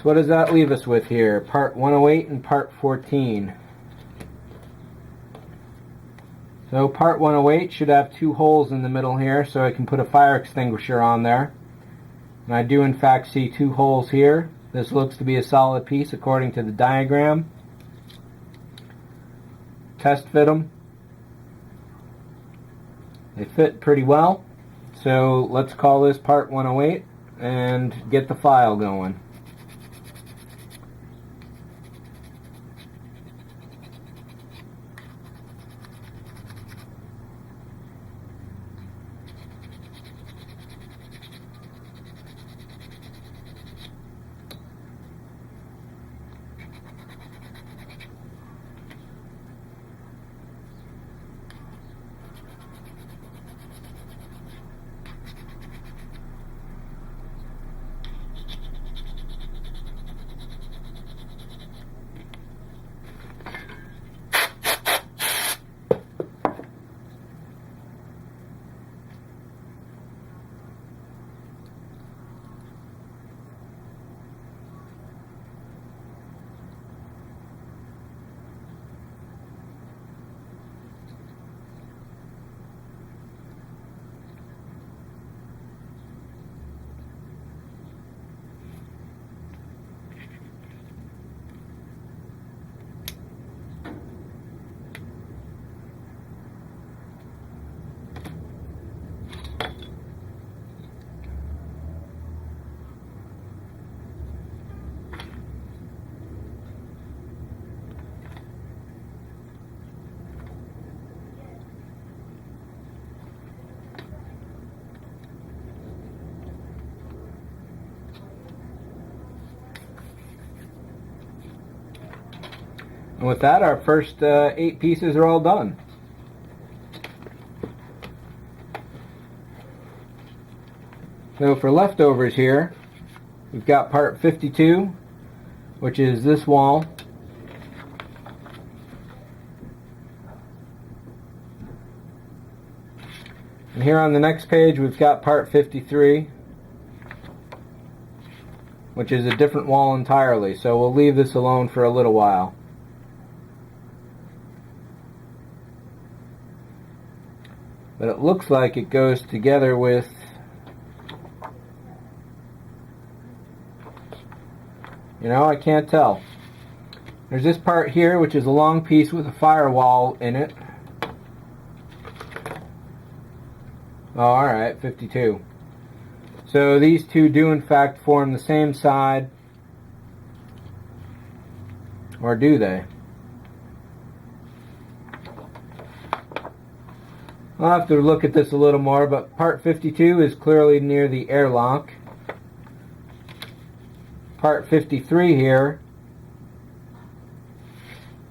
So what does that leave us with here? Part 108 and part 14. So part 108 should have two holes in the middle here, so I can put a fire extinguisher on there. And I do in fact see two holes here. This looks to be a solid piece according to the diagram. Test fit them. They fit pretty well. So let's call this part 108 and get the file going. And with that, our first 8 pieces are all done. So for leftovers here, we've got part 52, which is this wall. And here on the next page, we've got part 53, which is a different wall entirely. So we'll leave this alone for a little while. But it looks like it goes together with I can't tell. There's this part here, which is a long piece with a firewall in it. Oh, alright, 52. So these two do in fact form the same side. Or do they? I'll have to look at this a little more, but part 52 is clearly near the airlock. Part 53 here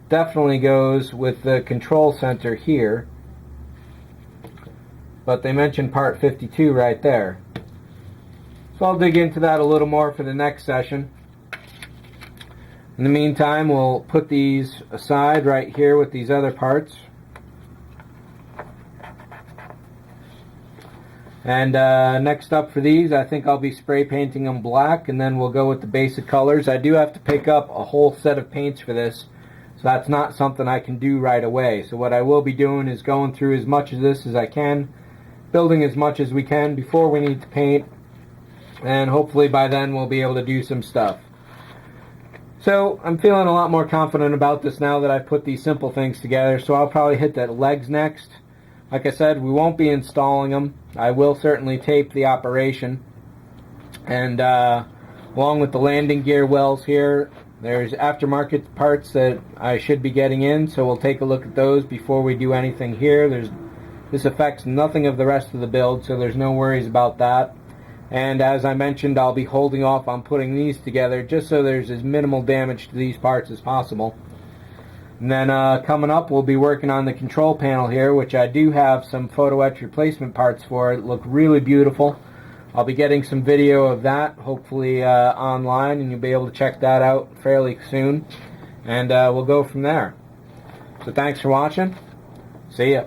definitely goes with the control center here, but they mentioned part 52 right there. So I'll dig into that a little more for the next session. In the meantime, we'll put these aside right here with these other parts. And next up for these, I think I'll be spray painting them black, and then we'll go with the basic colors. I do have to pick up a whole set of paints for this, so that's not something I can do right away. So what I will be doing is going through as much of this as I can, building as much as we can before we need to paint, and hopefully by then we'll be able to do some stuff. So I'm feeling a lot more confident about this now that I've put these simple things together, so I'll probably hit the legs next. Like I said, we won't be installing them. I will certainly tape the operation. And along with the landing gear wells here, there's aftermarket parts that I should be getting in, so we'll take a look at those before we do anything here. This affects nothing of the rest of the build, so there's no worries about that. And as I mentioned, I'll be holding off on putting these together just so there's as minimal damage to these parts as possible. And then coming up, we'll be working on the control panel here, which I do have some photo etch replacement parts for. It look really beautiful. I'll be getting some video of that, hopefully online, and you'll be able to check that out fairly soon. And we'll go from there. So thanks for watching. See ya.